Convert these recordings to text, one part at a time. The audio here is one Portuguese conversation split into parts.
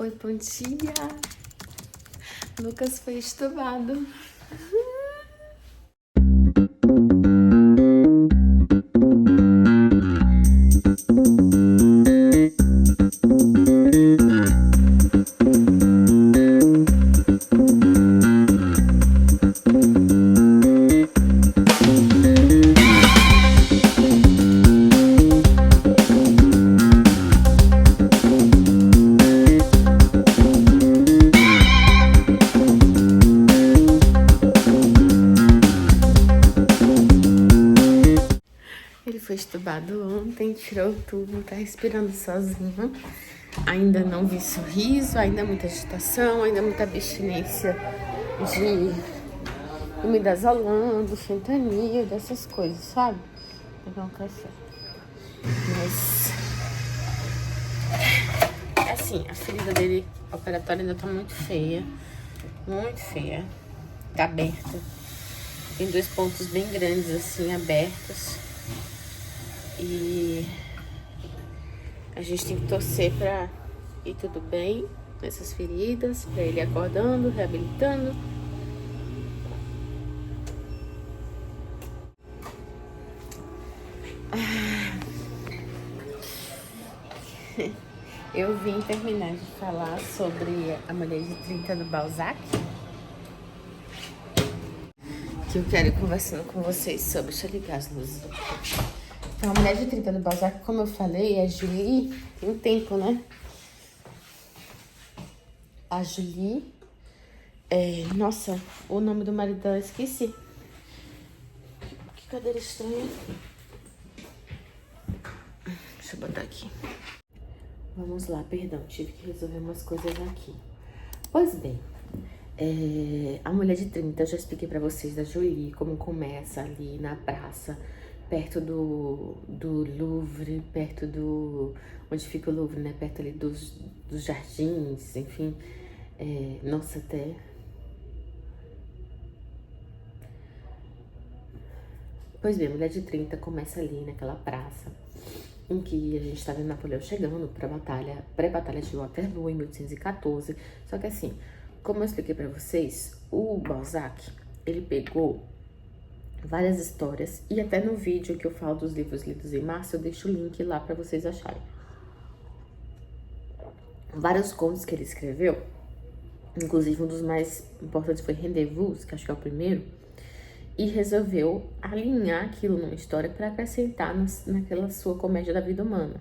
Oi, bom dia! Lucas foi estubado. Ele foi estubado ontem, tirou tudo, tá respirando sozinho. Ainda não vi sorriso, ainda muita agitação, ainda muita abstinência de midazolam, fentanil, dessas coisas, sabe? Vou pegar um café. Mas, assim, a ferida dele operatória ainda tá muito feia. Muito feia. Tá aberta. Tem 2 pontos bem grandes, assim, abertos. E a gente tem que torcer pra ir tudo bem nessas feridas, pra ele acordando, reabilitando. Eu vim terminar de falar sobre A Mulher de 30 do Balzac, que eu quero ir conversando com vocês sobre. Deixa eu ligar as luzes. Então, A Mulher de 30 do Balzac, como eu falei, é Julie. Tem um tempo, né? A Julie. Nossa, o nome do marido dela eu esqueci. Que cadeira estranha. Deixa eu botar aqui. Vamos lá, perdão, tive que resolver umas coisas aqui. Pois bem, A Mulher de 30, eu já expliquei pra vocês da Julie, como começa ali na praça, perto do Louvre, perto do... onde fica o Louvre, né? Perto ali dos jardins, enfim. Nossa, até... Pois bem, A Mulher de 30 começa ali naquela praça, em que a gente tá vendo Napoleão chegando pra batalha, pré-batalha de Waterloo, em 1814. Só que assim, como eu expliquei pra vocês, o Balzac, ele pegou várias histórias, e até no vídeo que eu falo dos livros lidos em março, eu deixo o link lá pra vocês acharem. Vários contos que ele escreveu, inclusive um dos mais importantes foi Rendezvous, que acho que é o primeiro, e resolveu alinhar aquilo numa história para acrescentar naquela sua comédia da vida humana.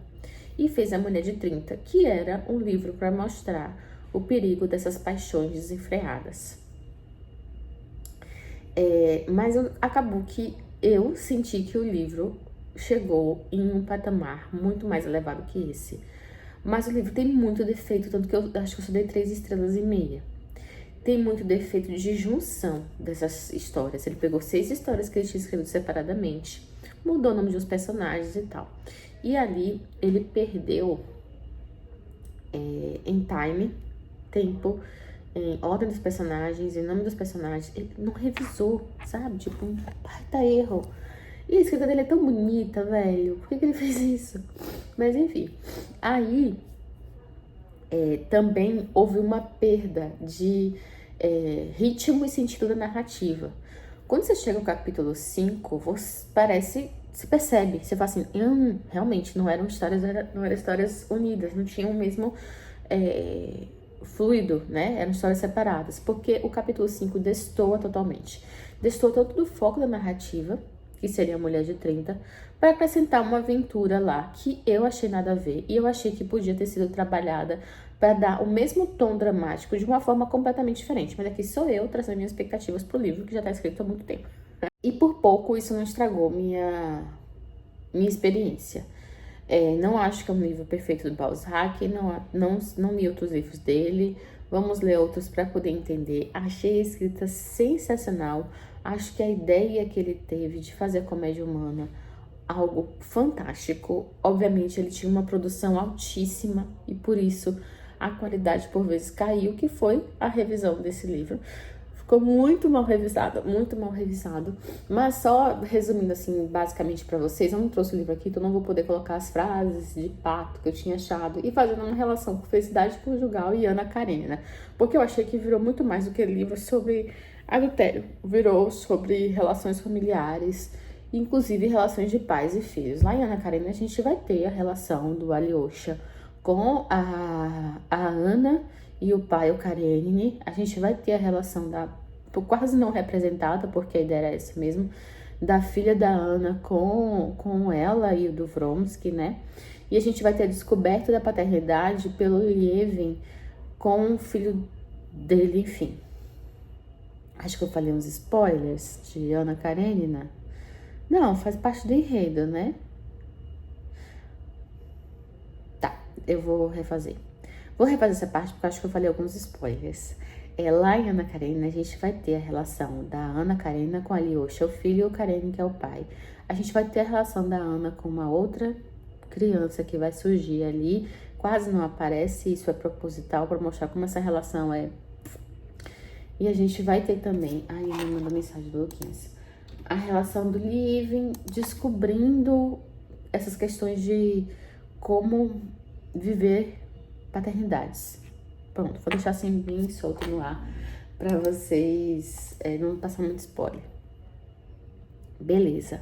E fez A Mulher de 30, que era um livro para mostrar o perigo dessas paixões desenfreadas. Mas acabou que eu senti que o livro chegou em um patamar muito mais elevado que esse. Mas o livro tem muito defeito, tanto que eu acho que eu só dei 3,5 estrelas. Tem muito defeito de junção dessas histórias. Ele pegou 6 histórias que ele tinha escrito separadamente, mudou o nome de uns personagens e tal. E ali ele perdeu em tempo, em ordem dos personagens, em nome dos personagens. Ele não revisou, sabe? Tipo, um baita erro. E a escrita dele é tão bonita, velho. Por que ele fez isso? Mas enfim. Aí também houve uma perda de ritmo e sentido da narrativa. Quando você chega ao capítulo 5, se percebe, você fala assim, realmente não eram histórias unidas, não tinham o mesmo fluido, né? Eram histórias separadas, porque o capítulo 5 destoa totalmente. Destoa tanto do foco da narrativa, que seria a Mulher de 30, para acrescentar uma aventura lá, que eu achei nada a ver, e eu achei que podia ter sido trabalhada para dar o mesmo tom dramático de uma forma completamente diferente. Mas aqui sou eu trazendo minhas expectativas pro livro, que já tá escrito há muito tempo. E por pouco isso não estragou minha experiência. Não acho que é um livro perfeito do Balzac, não li outros livros dele, vamos ler outros para poder entender. Achei a escrita sensacional, acho que a ideia que ele teve de fazer a comédia humana algo fantástico. Obviamente ele tinha uma produção altíssima e por isso a qualidade por vezes caiu, que foi a revisão desse livro. ficou muito mal revisado, muito mal revisado. Mas só resumindo assim, basicamente pra vocês, eu não trouxe o livro aqui, então eu não vou poder colocar as frases de fato que eu tinha achado e fazendo uma relação com Felicidade Conjugal e Ana Karenina, porque eu achei que virou muito mais do que livro sobre adultério, virou sobre relações familiares, inclusive relações de pais e filhos. Lá em Ana Karenina a gente vai ter a relação do Alyosha com a Ana e o pai, o Karenine. A gente vai ter a relação quase não representada, porque a ideia era essa mesmo, da filha da Ana com ela e o do Vronsky, né? E a gente vai ter a descoberta da paternidade pelo Lievin com o filho dele, enfim. Acho que eu falei uns spoilers de Ana Karenina. Não, faz parte do enredo, né? Tá, eu vou refazer. Vou refazer essa parte porque eu acho que eu falei alguns spoilers. Lá em Ana Karenina, a gente vai ter a relação da Ana Karenina com a Alyosha, o filho, e o Karenin, que é o pai. A gente vai ter a relação da Ana com uma outra criança que vai surgir ali. Quase não aparece, isso é proposital para mostrar como essa relação é. E a gente vai ter também... Ai, ele me mandou mensagem do Luquinhas. A relação do Lievin descobrindo essas questões de como viver paternidades. Pronto, vou deixar assim bem solto no ar pra vocês não passar muito spoiler. Beleza.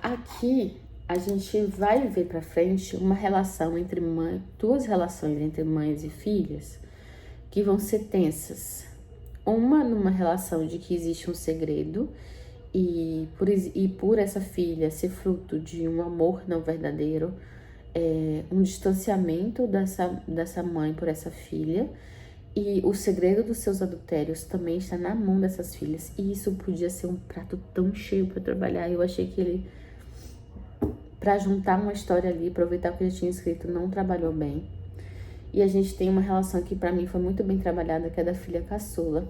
Aqui a gente vai ver pra frente uma relação entre duas relações entre mães e filhas que vão ser tensas. Uma numa relação de que existe um segredo e por essa filha ser fruto de um amor não verdadeiro, um distanciamento dessa mãe por essa filha, e o segredo dos seus adultérios também está na mão dessas filhas, e isso podia ser um prato tão cheio para trabalhar. Eu achei que ele, para juntar uma história ali, aproveitar o que ele tinha escrito, não trabalhou bem. E a gente tem uma relação que para mim foi muito bem trabalhada, que é da filha caçula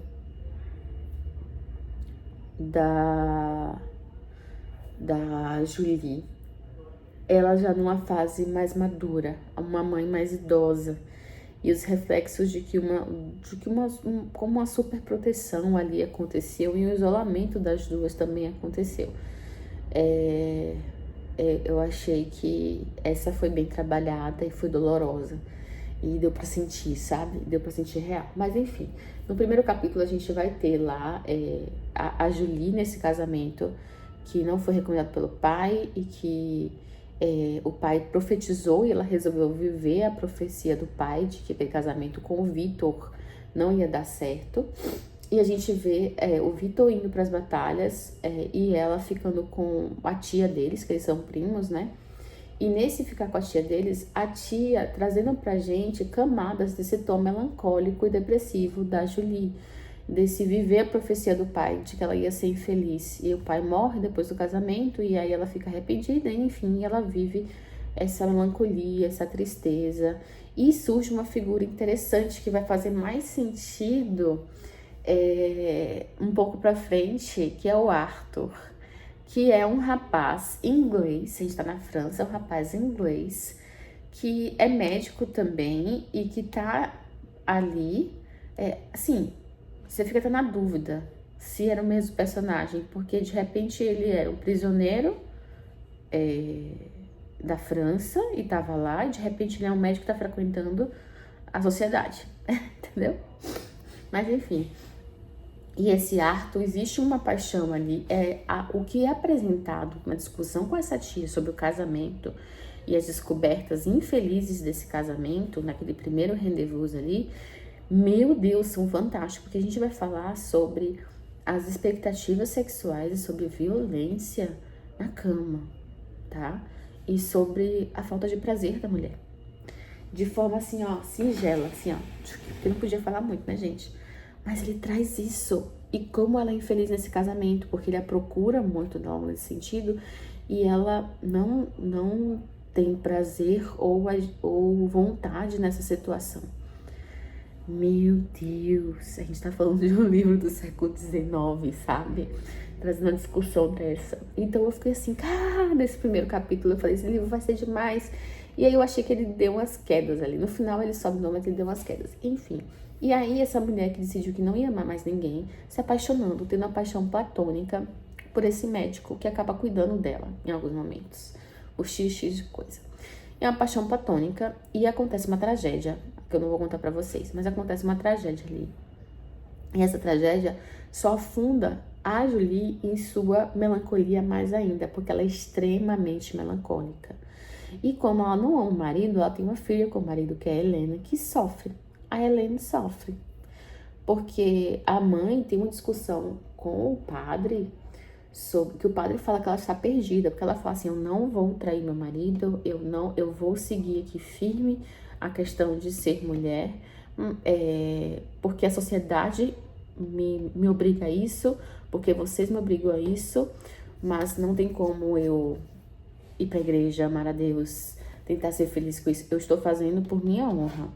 da Julie. Ela já numa fase mais madura, uma mãe mais idosa, e os reflexos de que como uma super proteção ali aconteceu, e o isolamento das duas também aconteceu. Eu achei que essa foi bem trabalhada e foi dolorosa. E deu pra sentir, sabe? Deu pra sentir real. Mas enfim, no primeiro capítulo a gente vai ter lá a Julie nesse casamento que não foi recomendado pelo pai e que o pai profetizou, e ela resolveu viver a profecia do pai de que aquele casamento com o Vitor não ia dar certo. E a gente vê o Vitor indo para as batalhas e ela ficando com a tia deles, que eles são primos, né? E nesse ficar com a tia deles, a tia trazendo pra gente camadas desse tom melancólico e depressivo da Julie, desse viver a profecia do pai, de que ela ia ser infeliz. E o pai morre depois do casamento, e aí ela fica arrependida, e enfim, ela vive essa melancolia, essa tristeza. E surge uma figura interessante que vai fazer mais sentido um pouco pra frente, que é o Arthur, que é um rapaz inglês, a gente tá na França, é um rapaz inglês, que é médico também e que tá ali, assim, você fica até na dúvida se era o mesmo personagem, porque de repente ele era um prisioneiro da França e tava lá, e de repente ele é um médico que tá frequentando a sociedade, entendeu? Mas enfim... E esse Arthur, existe uma paixão ali, o que é apresentado, uma discussão com essa tia sobre o casamento e as descobertas infelizes desse casamento, naquele primeiro rendezvous ali, meu Deus, são fantásticos, porque a gente vai falar sobre as expectativas sexuais e sobre violência na cama, tá? E sobre a falta de prazer da mulher. De forma assim, ó, singela, assim, ó, porque não podia falar muito, né, gente? Mas ele traz isso. E como ela é infeliz nesse casamento, porque ele a procura muito nesse sentido, e ela não tem prazer ou vontade nessa situação. Meu Deus, a gente tá falando de um livro do século XIX, sabe? Trazendo uma discussão dessa. Então eu fiquei assim, cara, nesse primeiro capítulo, eu falei, esse livro vai ser demais. E aí eu achei que ele deu umas quedas ali. No final ele sobe não, mas ele deu umas quedas. Enfim. E aí essa mulher que decidiu que não ia amar mais ninguém, se apaixonando, tendo uma paixão platônica por esse médico que acaba cuidando dela em alguns momentos. O XX de coisa. É uma paixão platônica e acontece uma tragédia, que eu não vou contar pra vocês, mas acontece uma tragédia ali. E essa tragédia só afunda a Julie em sua melancolia mais ainda, porque ela é extremamente melancólica. E como ela não ama o marido, ela tem uma filha com o marido, que é a Helena, que sofre. A Helena sofre, porque a mãe tem uma discussão com o padre, sobre que o padre fala que ela está perdida, porque ela fala assim, eu não vou trair meu marido, eu vou seguir aqui firme a questão de ser mulher, porque a sociedade me obriga a isso, porque vocês me obrigam a isso, mas não tem como eu ir pra igreja, amar a Deus, tentar ser feliz com isso. Eu estou fazendo por minha honra.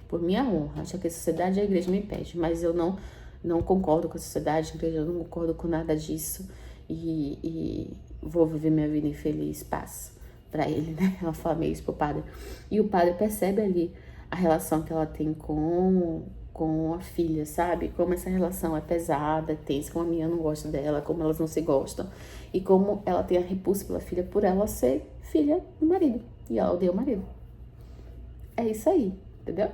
Por minha honra. Acho que a sociedade e a igreja me impede, mas eu não concordo com a sociedade, a igreja, eu não concordo com nada disso. E vou viver minha vida em feliz paz pra ele, né? Ela fala meio isso pro padre. E o padre percebe ali a relação que ela tem com a filha, sabe? Como essa relação é pesada, tensa, como a minha não gosta dela, como elas não se gostam. E como ela tem a repulsa pela filha por ela ser filha do marido. E ela odeia o marido. É isso aí, entendeu?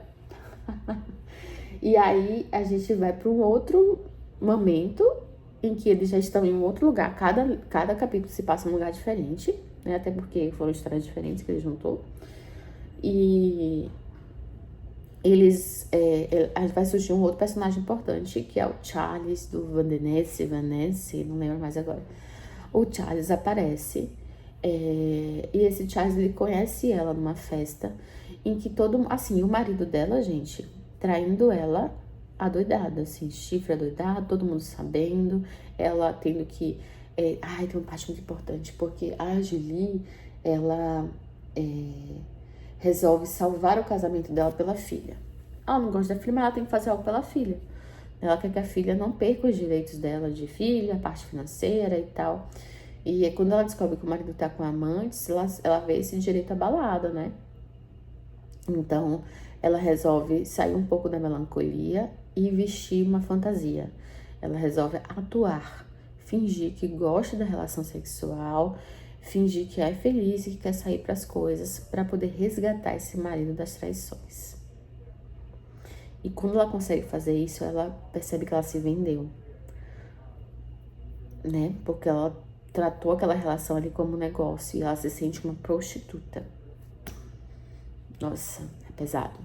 E aí a gente vai para um outro momento em que eles já estão em um outro lugar. Cada capítulo se passa em um lugar diferente, né? Até porque foram histórias diferentes que ele juntou. E vai surgir um outro personagem importante, que é o Charles do Vanessa, não lembro mais agora. O Charles aparece, e esse Charles, ele conhece ela numa festa, em que o marido dela, gente, traindo ela, adoidada, assim, chifre adoidado, todo mundo sabendo, ela tendo que, tem uma parte muito importante, porque a Julie, ela resolve salvar o casamento dela pela filha. Ela não gosta da filha, mas ela tem que fazer algo pela filha. Ela quer que a filha não perca os direitos dela de filha, a parte financeira e tal. E quando ela descobre que o marido tá com amantes, ela vê esse direito abalado, né? Então, ela resolve sair um pouco da melancolia e vestir uma fantasia. Ela resolve atuar, fingir que gosta da relação sexual, fingir que é feliz e que quer sair para as coisas para poder resgatar esse marido das traições. E quando ela consegue fazer isso, ela percebe que ela se vendeu, né? Porque ela tratou aquela relação ali como um negócio e ela se sente uma prostituta. Nossa, é pesado.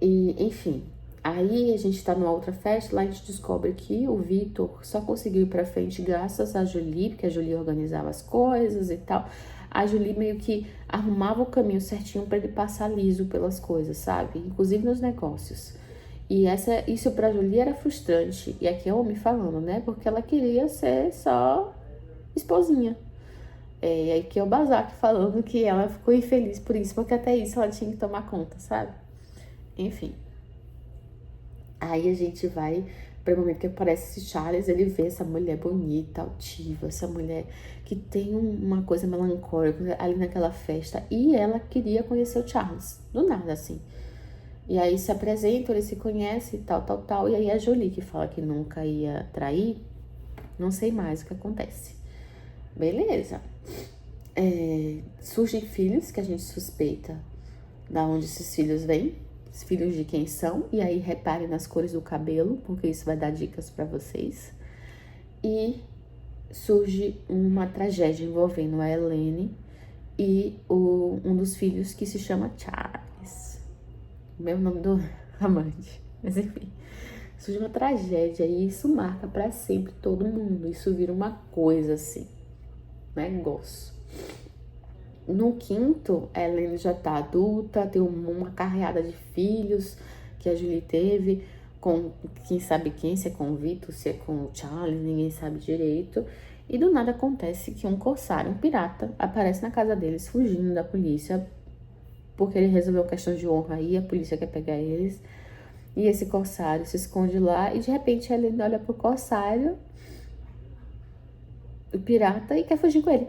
E, enfim, aí a gente tá numa outra festa, lá a gente descobre que o Vitor só conseguiu ir pra frente graças a Julie, porque a Julie organizava as coisas e tal. A Julie meio que arrumava o caminho certinho pra ele passar liso pelas coisas, sabe? Inclusive nos negócios. E isso pra Julie era frustrante. E aqui é o homem falando, né? Porque ela queria ser só esposinha. E aí que é o Bazak falando que ela ficou infeliz por isso, porque até isso ela tinha que tomar conta, sabe? Enfim. Aí a gente vai para o momento que aparece esse Charles, ele vê essa mulher bonita, altiva, essa mulher que tem uma coisa melancólica ali naquela festa. E ela queria conhecer o Charles, do nada, assim. E aí se apresentam, eles se conhecem, tal. E aí a Julie, que fala que nunca ia trair, não sei mais o que acontece. Beleza. Surgem filhos que a gente suspeita da onde esses filhos vêm, os filhos de quem são, e aí reparem nas cores do cabelo, porque isso vai dar dicas pra vocês. E surge uma tragédia envolvendo a Helene e um dos filhos que se chama Charles. O mesmo nome do amante, mas enfim. Surge uma tragédia e isso marca pra sempre todo mundo, isso vira uma coisa assim, negócio. No quinto, a Helene já tá adulta, tem uma carreada de filhos que a Julie teve, com quem sabe quem, se é com o Vitor, se é com o Charles, ninguém sabe direito. E do nada acontece que um corsário, um pirata, aparece na casa deles, fugindo da polícia, porque ele resolveu questão de honra e a polícia quer pegar eles. E esse corsário se esconde lá e de repente a Helene olha pro corsário, o pirata, e quer fugir com ele.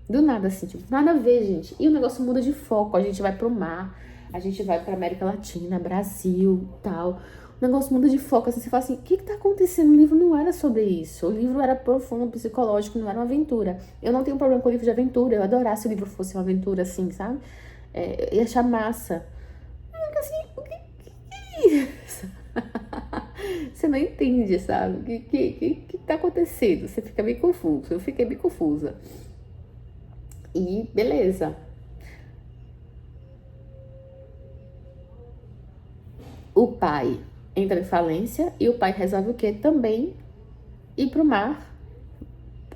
Do nada, assim, tipo, nada a ver, gente. E o negócio muda de foco. A gente vai pro mar, a gente vai pra América Latina, Brasil, tal. O negócio muda de foco, assim, você fala assim, o que tá acontecendo? O livro não era sobre isso. O livro era profundo, psicológico, não era uma aventura. Eu não tenho problema com o livro de aventura. Eu adorasse se o livro fosse uma aventura, assim, sabe? Ia achar massa. Assim, o que é isso? Você não entende, sabe? O que tá acontecendo? Você fica meio confuso. Eu fiquei meio confusa. E beleza. O pai entra em falência e o pai resolve o quê? Também ir pro mar,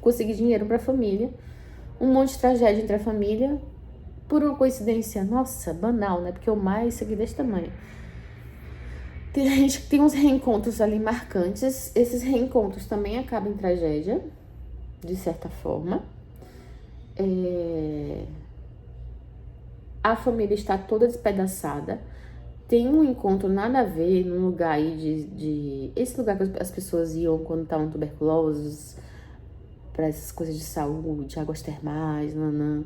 conseguir dinheiro pra família. Um monte de tragédia entre a família. Por uma coincidência, nossa, banal, né? Porque o mar é isso aqui desse tamanho. Tem gente que tem uns reencontros ali marcantes. Esses reencontros também acabam em tragédia, de certa forma. A família está toda despedaçada. Tem um encontro nada a ver num lugar aí esse lugar que as pessoas iam quando estavam tuberculosos, para essas coisas de saúde, águas termais, nanã.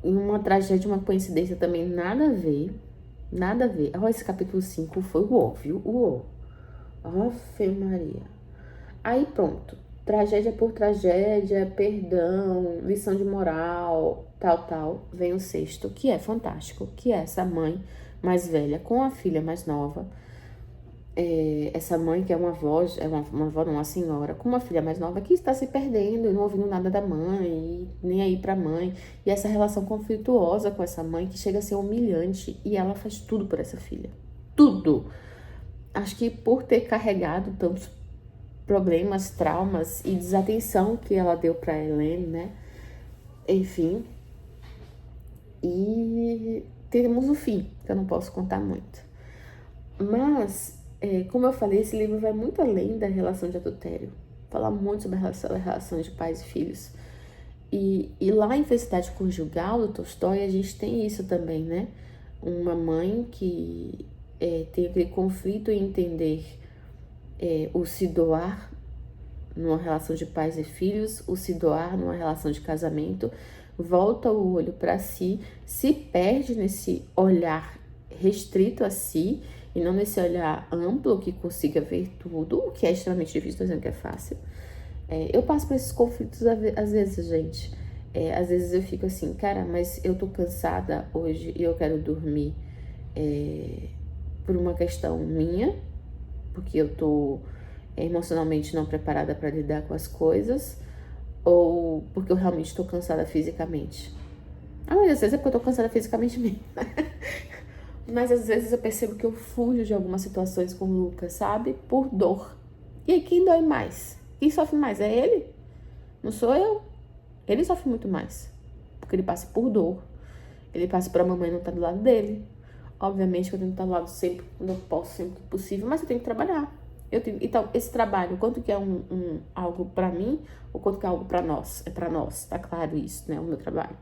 Uma tragédia, uma coincidência também, nada a ver. Nada a ver. Olha, esse capítulo 5 foi o ó, viu? O ó. Ave Maria. Aí pronto. Tragédia por tragédia, perdão, lição de moral, tal. Vem o sexto, que é fantástico, que é essa mãe mais velha com a filha mais nova. Essa mãe que é uma avó, uma avó não, uma senhora, com uma filha mais nova que está se perdendo e não ouvindo nada da mãe, nem aí pra mãe. E essa relação conflituosa com essa mãe que chega a ser humilhante e ela faz tudo por essa filha. Tudo! Acho que por ter carregado tantos problemas, traumas e desatenção que ela deu pra Helene, né? Enfim. E temos o fim, que eu não posso contar muito. Mas, como eu falei, esse livro vai muito além da relação de adultério. Fala muito sobre a relação de pais e filhos. E lá em Felicidade Conjugal, do Tolstói, a gente tem isso também, né? Uma mãe que tem aquele conflito em entender o se doar numa relação de pais e filhos, o se doar numa relação de casamento, volta o olho para si, se perde nesse olhar restrito a si e não nesse olhar amplo que consiga ver tudo, o que é extremamente difícil, estou dizendo que é fácil. Eu passo por esses conflitos às vezes, gente. Às vezes eu fico assim, cara, mas eu tô cansada hoje e eu quero dormir por uma questão minha, porque eu tô emocionalmente não preparada para lidar com as coisas, ou porque eu realmente tô cansada fisicamente. Mas às vezes é porque eu tô cansada fisicamente mesmo. Mas às vezes eu percebo que eu fujo de algumas situações com o Lucas, sabe? Por dor. E aí, quem dói mais? Quem sofre mais? É ele? Não sou eu. Ele sofre muito mais. Porque ele passa por dor. Ele passa por a mamãe não estar do lado dele. Obviamente que eu tenho que estar do lado sempre, quando eu posso, sempre que possível. Mas eu tenho que trabalhar. Então, esse trabalho, quanto que é algo pra mim, ou quanto que é algo pra nós? É pra nós, tá claro isso, né? O meu trabalho.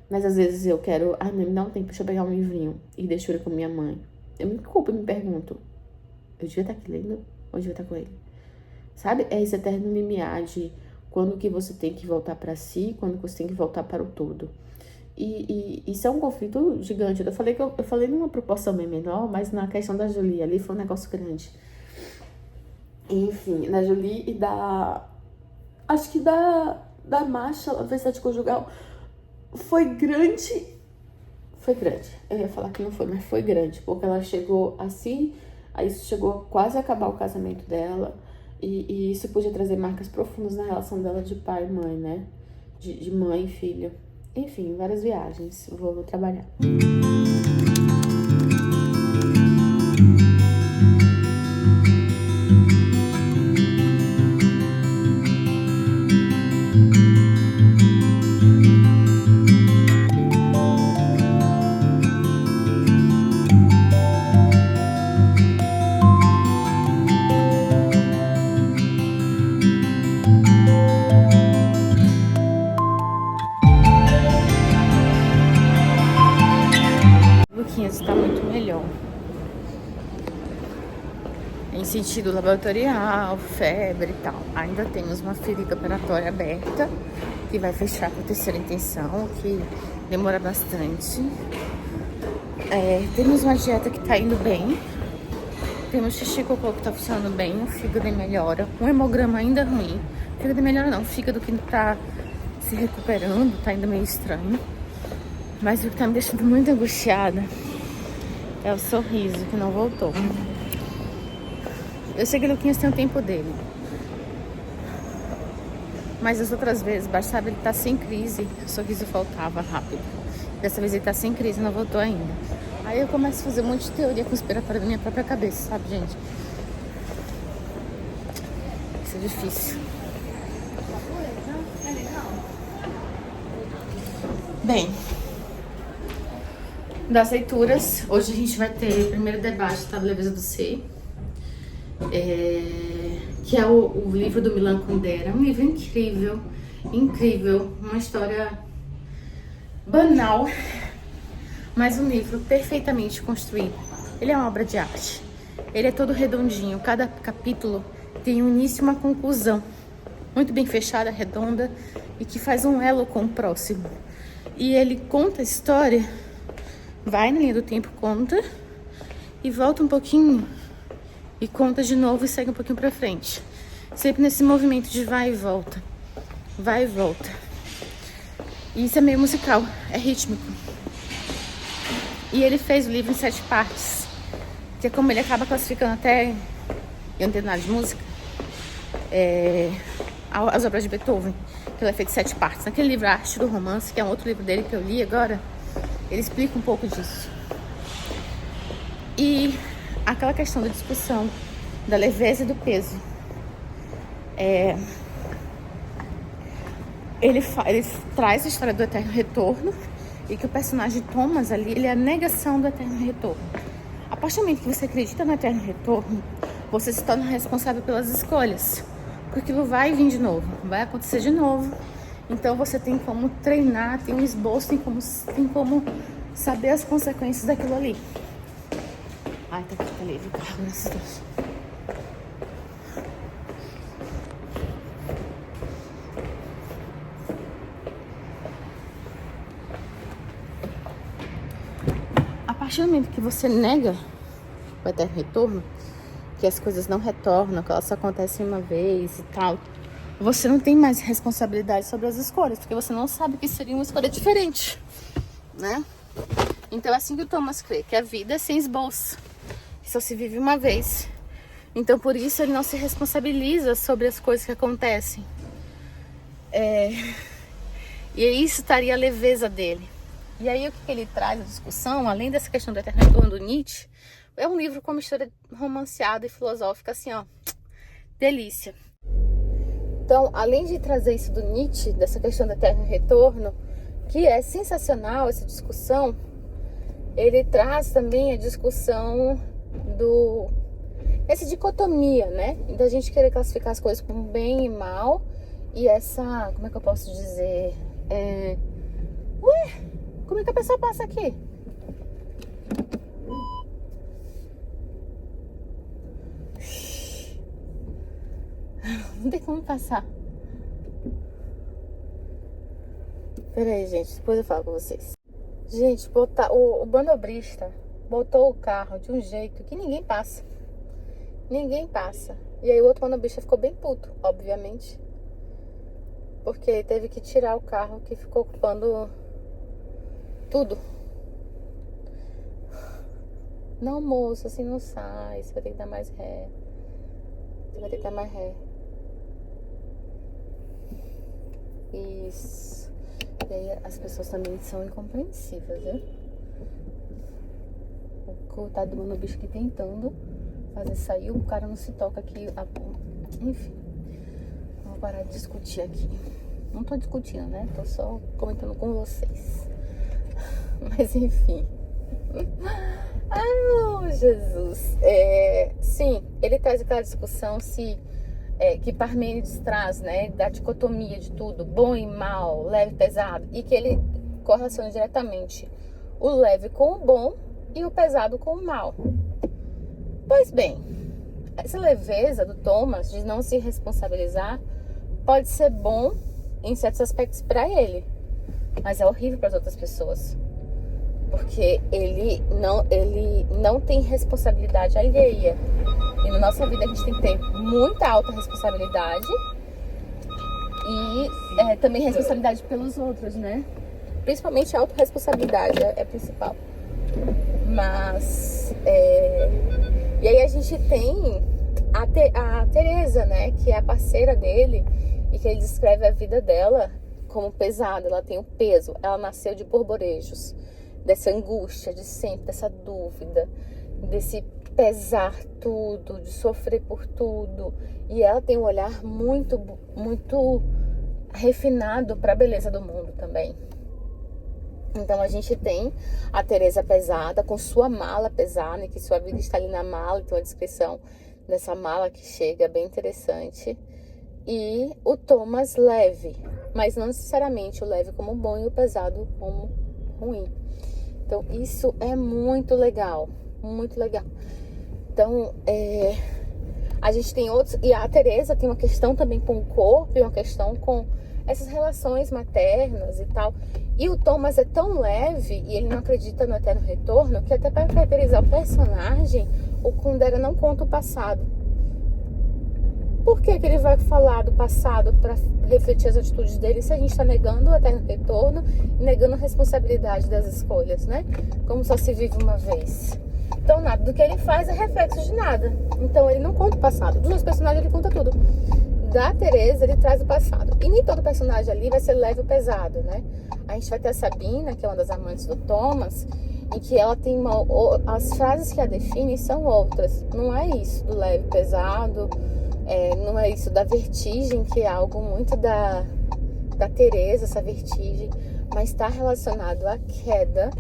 Mas às vezes eu quero, ai, mãe, me dá um tempo, deixa eu pegar um livrinho e deixo ele com minha mãe. Eu me culpo e me pergunto, eu devia estar aqui lendo ou eu devia estar com ele? Sabe? É esse eterno limiar de quando que você tem que voltar pra si, quando que você tem que voltar para o todo. E isso é um conflito gigante. Eu falei numa proporção bem menor, mas na questão da Julie ali foi um negócio grande. Enfim, da Julie e acho que da Masha, a Felicidade Conjugal, foi grande. Foi grande. Eu ia falar que não foi, mas foi grande. Porque ela chegou assim, aí isso chegou quase a acabar o casamento dela. E isso podia trazer marcas profundas na relação dela de pai e mãe, né? De mãe e filho. Enfim, várias viagens. Vou trabalhar. Luquinhas está muito melhor. Em sentido laboratorial, febre e tal. Ainda temos uma ferida operatória aberta, que vai fechar com a terceira intenção, que demora bastante. Temos uma dieta que tá indo bem. Temos xixi cocô que tá funcionando bem, o fígado melhora. Um hemograma ainda ruim. O fígado melhora não, o fígado que tá se recuperando, tá indo meio estranho. Mas o que tá me deixando muito angustiada é o sorriso, que não voltou. Eu sei que o Luquinhas tem o tempo dele. Mas as outras vezes, bastava ele estar sem crise, o sorriso voltava rápido. Dessa vez ele tá sem crise e não voltou ainda. Aí eu começo a fazer um monte de teoria conspiratória na minha própria cabeça, sabe, gente? Isso é difícil. Bem, das leituras, hoje a gente vai ter o primeiro debate da Leveza do Ser, que é o livro do Milan Kundera. Um livro incrível, incrível, uma história banal, mas um livro perfeitamente construído. Ele é uma obra de arte. Ele é todo redondinho. Cada capítulo tem um início e uma conclusão. Muito bem fechada, redonda, e que faz um elo com o próximo. E ele conta a história, vai na linha do tempo, conta, e volta um pouquinho, e conta de novo e segue um pouquinho pra frente. Sempre nesse movimento de vai e volta. Vai e volta. E isso é meio musical, é rítmico. E ele fez o livro em 7 partes, que é como ele acaba classificando até, eu não entendo nada de música, as obras de Beethoven, que ele é feito em 7 partes. Naquele livro A Arte do Romance, que é um outro livro dele que eu li agora, ele explica um pouco disso. E aquela questão da discussão da leveza e do peso. Ele traz a história do eterno retorno, e que o personagem Thomas ali, ele é a negação do eterno retorno. A partir do momento que você acredita no eterno retorno, você se torna responsável pelas escolhas, porque aquilo vai vir de novo, vai acontecer de novo. Então você tem como treinar, tem um esboço, tem como saber as consequências daquilo ali. Ai, tá livre o carro, graças a Deus. A partir do momento que você nega o eterno retorno, que as coisas não retornam, que elas só acontecem uma vez e tal, você não tem mais responsabilidade sobre as escolhas, porque você não sabe que seria uma escolha diferente, né? Então é assim que o Thomas crê, que a vida é sem esboço, que só se vive uma vez. Então por isso ele não se responsabiliza sobre as coisas que acontecem. E isso estaria a leveza dele. E aí o que ele traz a discussão, além dessa questão do eterno retorno do Nietzsche, é um livro com uma história romanceada e filosófica, assim, ó, delícia. Então, além de trazer isso do Nietzsche, dessa questão do eterno retorno, que é sensacional essa discussão, ele traz também a discussão essa dicotomia, né? Da gente querer classificar as coisas como bem e mal, e essa, como é que eu posso dizer? Como é que a pessoa passa aqui? Não tem como passar. Pera aí, gente, depois eu falo com vocês. Gente, o manobrista botou o carro de um jeito que ninguém passa. Ninguém passa. E aí o outro manobrista ficou bem puto, obviamente, porque teve que tirar o carro que ficou ocupando tudo. Não, moço, assim não sai. Você vai ter que dar mais ré. Você vai ter que dar mais ré. Isso. E aí as pessoas também são incompreensivas, viu? O coitado do manobrista aqui tentando fazer sair, o cara não se toca aqui. Enfim. Vamos parar de discutir aqui. Não tô discutindo, né? Tô só comentando com vocês. Mas enfim. Ai, Jesus. Sim, ele traz aquela discussão que Parmênides traz, né? Da dicotomia de tudo, bom e mal, leve e pesado. E que ele correlaciona diretamente o leve com o bom e o pesado com o mal. Pois bem, essa leveza do Thomas de não se responsabilizar pode ser bom em certos aspectos para ele, mas é horrível para as outras pessoas, porque ele não tem responsabilidade alheia. E na nossa vida a gente tem que ter muita alta responsabilidade e também responsabilidade pelos outros, né? Principalmente a autorresponsabilidade é principal. Mas e aí a gente tem a Teresa, né? Que é a parceira dele e que ele descreve a vida dela como pesada. Ela tem o peso. Ela nasceu de borborejos, dessa angústia de sempre, dessa dúvida, desse pesar tudo, de sofrer por tudo. E ela tem um olhar muito, muito refinado para a beleza do mundo também. Então a gente tem a Teresa pesada, com sua mala pesada, que sua vida está ali na mala, tem uma descrição dessa mala que chega, bem interessante. E o Thomas leve, mas não necessariamente o leve como bom e o pesado como ruim. Então isso é muito legal, muito legal. Então a gente tem outros, e a Teresa tem uma questão também com o corpo e uma questão com essas relações maternas e tal. E o Thomas é tão leve e ele não acredita no eterno retorno que até para caracterizar o personagem, o Kundera não conta o passado. Por que ele vai falar do passado para refletir as atitudes dele se a gente está negando o eterno retorno e negando a responsabilidade das escolhas, né? Como só se vive uma vez. Então nada do que ele faz é reflexo de nada. Então ele não conta o passado. Dos dois personagens ele conta tudo. Da Teresa ele traz o passado. E nem todo personagem ali vai ser leve ou pesado, né? A gente vai ter a Sabina, que é uma das amantes do Thomas, em que ela tem as frases que a definem são outras. Não é isso do leve, pesado, não é isso da vertigem, que é algo muito da Teresa, essa vertigem, mas está relacionado à queda,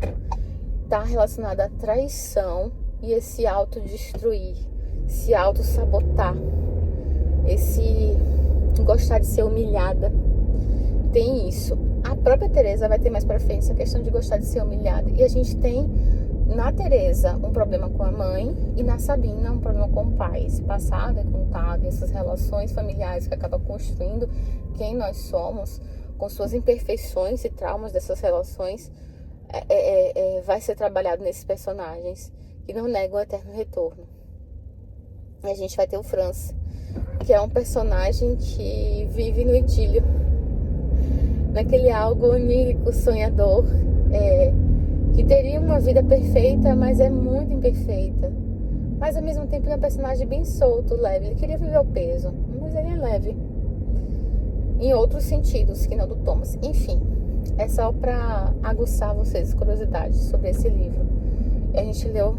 está relacionado à traição e esse autodestruir, se auto-sabotar, esse gostar de ser humilhada. Tem isso. A própria Teresa vai ter mais pra frente essa questão de gostar de ser humilhada. E a gente tem na Teresa um problema com a mãe e na Sabina um problema com o pai. Esse passado é contado, essas relações familiares que acaba construindo quem nós somos, com suas imperfeições e traumas dessas relações, vai ser trabalhado nesses personagens que não negam o eterno retorno. E a gente vai ter o Franz, que é um personagem que vive no idílio, naquele algo onírico, sonhador, que teria uma vida perfeita, mas é muito imperfeita. Mas ao mesmo tempo ele é um personagem bem solto, leve. Ele queria viver o peso, mas ele é leve em outros sentidos que não do Thomas. Enfim, é só para aguçar vocês curiosidades sobre esse livro. A gente leu